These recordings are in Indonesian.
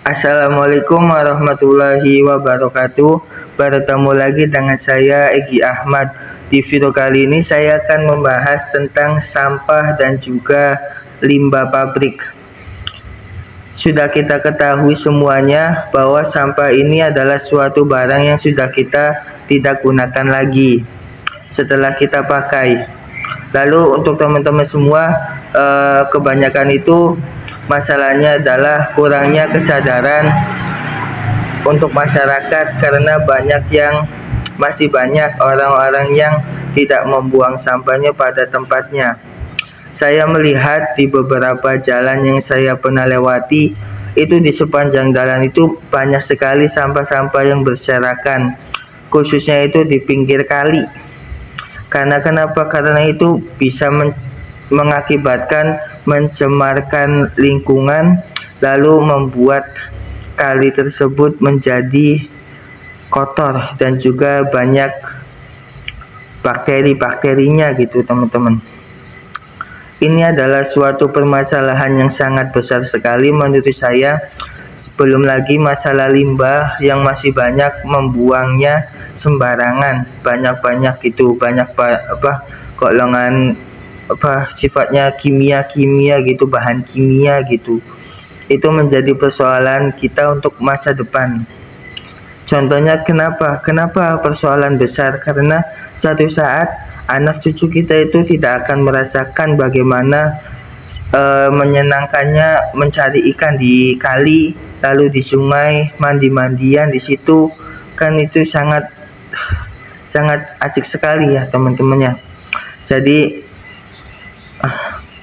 Assalamualaikum warahmatullahi wabarakatuh. Bertemu lagi dengan saya Egi Ahmad. Di video kali ini saya akan membahas tentang sampah dan juga limbah pabrik. Sudah kita ketahui semuanya bahwa sampah ini adalah suatu barang yang sudah kita tidak gunakan lagi setelah kita pakai. Lalu untuk teman-teman semua, kebanyakan itu masalahnya adalah kurangnya kesadaran untuk masyarakat, karena masih banyak orang-orang yang tidak membuang sampahnya pada tempatnya. Saya melihat di beberapa jalan yang saya pernah lewati, itu di sepanjang jalan itu banyak sekali sampah-sampah yang berserakan, khususnya itu di pinggir kali. Kenapa? Karena itu bisa mengakibatkan mencemarkan lingkungan, lalu membuat kali tersebut menjadi kotor dan juga banyak bakteri-bakterinya gitu teman-teman. Ini adalah suatu permasalahan yang sangat besar sekali menurut saya. Belum lagi masalah limbah yang masih banyak membuangnya sembarangan, banyak gitu, golongan sifatnya kimia gitu, bahan kimia gitu. Itu menjadi persoalan kita untuk masa depan. Contohnya kenapa persoalan besar? Karena suatu saat anak cucu kita itu tidak akan merasakan bagaimana menyenangkannya mencari ikan di kali, lalu di sungai, mandi-mandian di situ, kan itu sangat asik sekali ya teman-temannya. Jadi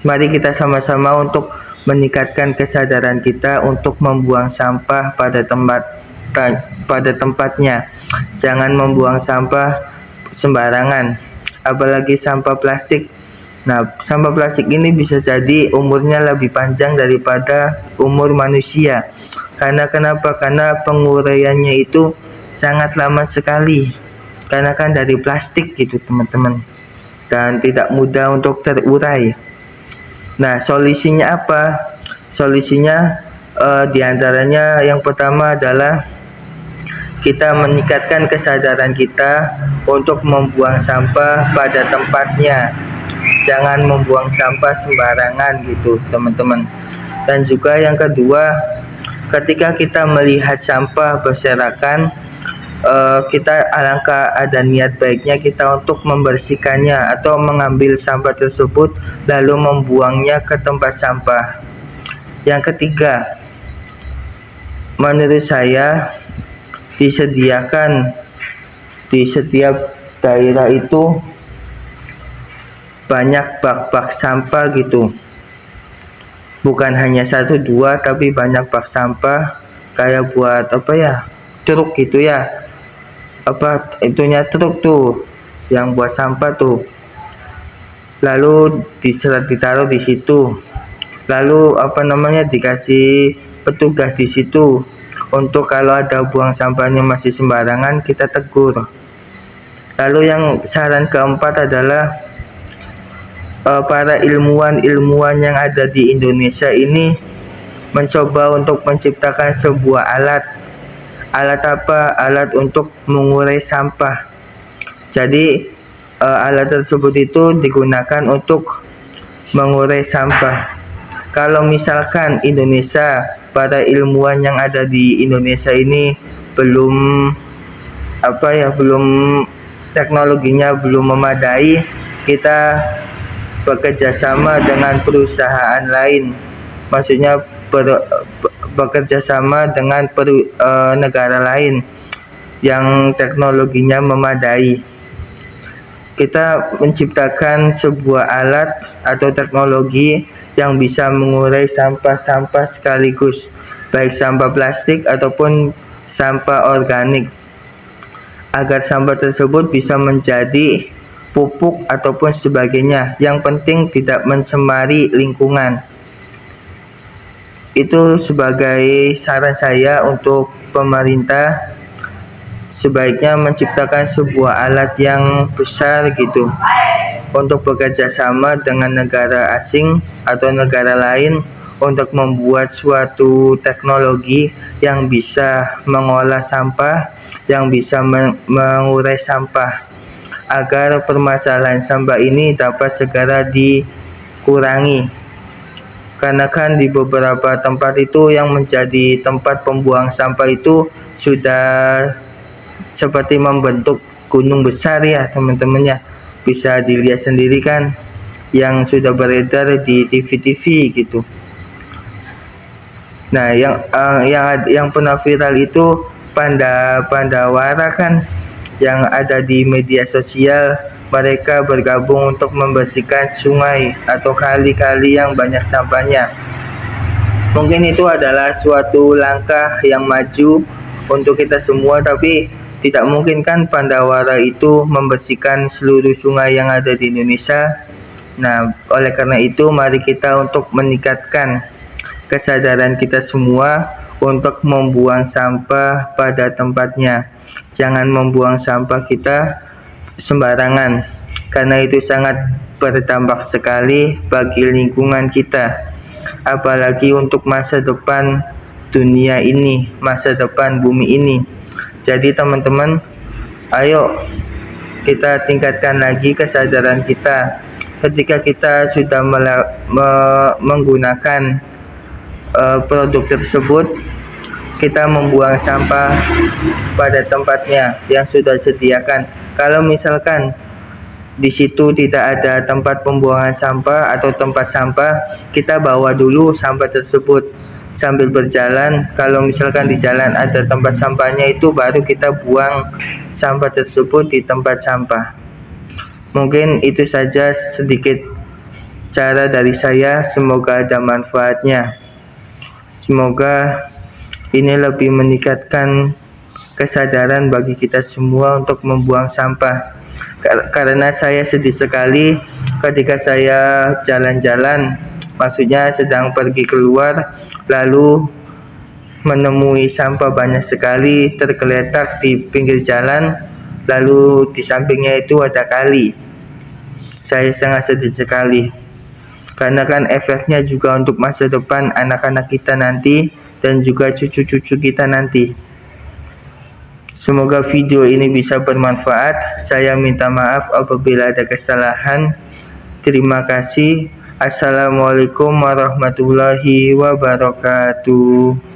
mari kita sama-sama untuk meningkatkan kesadaran kita untuk membuang sampah pada tempatnya. Jangan membuang sampah sembarangan, apalagi sampah plastik. Nah, sampah plastik ini bisa jadi umurnya lebih panjang daripada umur manusia. Kenapa? Karena penguraiannya itu sangat lama sekali. Karena kan dari plastik gitu teman-teman, dan tidak mudah untuk terurai. Nah, solusinya apa? Solusinya diantaranya yang pertama adalah kita meningkatkan kesadaran kita untuk membuang sampah pada tempatnya. Jangan membuang sampah sembarangan gitu teman-teman. Dan juga yang kedua, ketika kita melihat sampah berserakan, alangkah ada niat baiknya kita untuk membersihkannya atau mengambil sampah tersebut lalu membuangnya ke tempat sampah. Yang ketiga, menurut saya disediakan di setiap daerah itu banyak bak-bak sampah gitu, bukan hanya 1-2 tapi banyak bak sampah, kayak buat truk gitu ya, truk tuh yang buat sampah tuh, lalu ditaruh di situ, lalu dikasih petugas di situ untuk kalau ada buang sampahnya masih sembarangan kita tegur. Lalu yang saran keempat adalah para ilmuwan yang ada di Indonesia ini mencoba untuk menciptakan sebuah alat untuk mengurai sampah. Jadi alat tersebut itu digunakan untuk mengurai sampah. Kalau misalkan para ilmuwan yang ada di Indonesia ini belum teknologinya belum memadai, kita bekerja sama dengan perusahaan lain, maksudnya bekerja sama dengan negara lain yang teknologinya memadai. Kita menciptakan sebuah alat atau teknologi yang bisa mengurai sampah-sampah sekaligus, baik sampah plastik ataupun sampah organik, agar sampah tersebut bisa menjadi pupuk ataupun sebagainya. Yang penting tidak mencemari lingkungan. Itu sebagai saran saya untuk pemerintah, sebaiknya menciptakan sebuah alat yang besar gitu untuk bekerja sama dengan negara asing atau negara lain untuk membuat suatu teknologi yang bisa mengolah sampah, yang bisa mengurai sampah, agar permasalahan sampah ini dapat segera dikurangi. Karena kan di beberapa tempat itu yang menjadi tempat pembuang sampah itu sudah seperti membentuk gunung besar ya teman-teman ya. Bisa dilihat sendiri kan yang sudah beredar di TV-TV gitu. Nah, yang pernah viral itu Pandawara kan, yang ada di media sosial. Mereka bergabung untuk membersihkan sungai atau kali-kali yang banyak sampahnya. Mungkin itu adalah suatu langkah yang maju untuk kita semua, tapi tidak mungkin kan Pandawara itu membersihkan seluruh sungai yang ada di Indonesia. Nah, oleh karena itu mari kita untuk meningkatkan kesadaran kita semua untuk membuang sampah pada tempatnya. Jangan membuang sampah kita sembarangan, karena itu sangat berdampak sekali bagi lingkungan kita, apalagi untuk masa depan dunia ini, masa depan bumi ini. Jadi teman-teman, ayo kita tingkatkan lagi kesadaran kita. Ketika kita sudah menggunakan produk tersebut, kita membuang sampah pada tempatnya yang sudah disediakan. Kalau misalkan di situ tidak ada tempat pembuangan sampah atau tempat sampah, kita bawa dulu sampah tersebut sambil berjalan. Kalau misalkan di jalan ada tempat sampahnya, itu baru kita buang sampah tersebut di tempat sampah. Mungkin itu saja sedikit cara dari saya, semoga ada manfaatnya. Semoga ini lebih meningkatkan kesadaran bagi kita semua untuk membuang sampah. Karena saya sedih sekali ketika saya jalan-jalan, maksudnya sedang pergi keluar, lalu menemui sampah banyak sekali tergeletak di pinggir jalan, lalu di sampingnya itu ada kali. Saya sangat sedih sekali, karena kan efeknya juga untuk masa depan anak-anak kita nanti dan juga cucu-cucu kita nanti. Semoga video ini bisa bermanfaat. Saya minta maaf apabila ada kesalahan. Terima kasih. Assalamualaikum warahmatullahi wabarakatuh.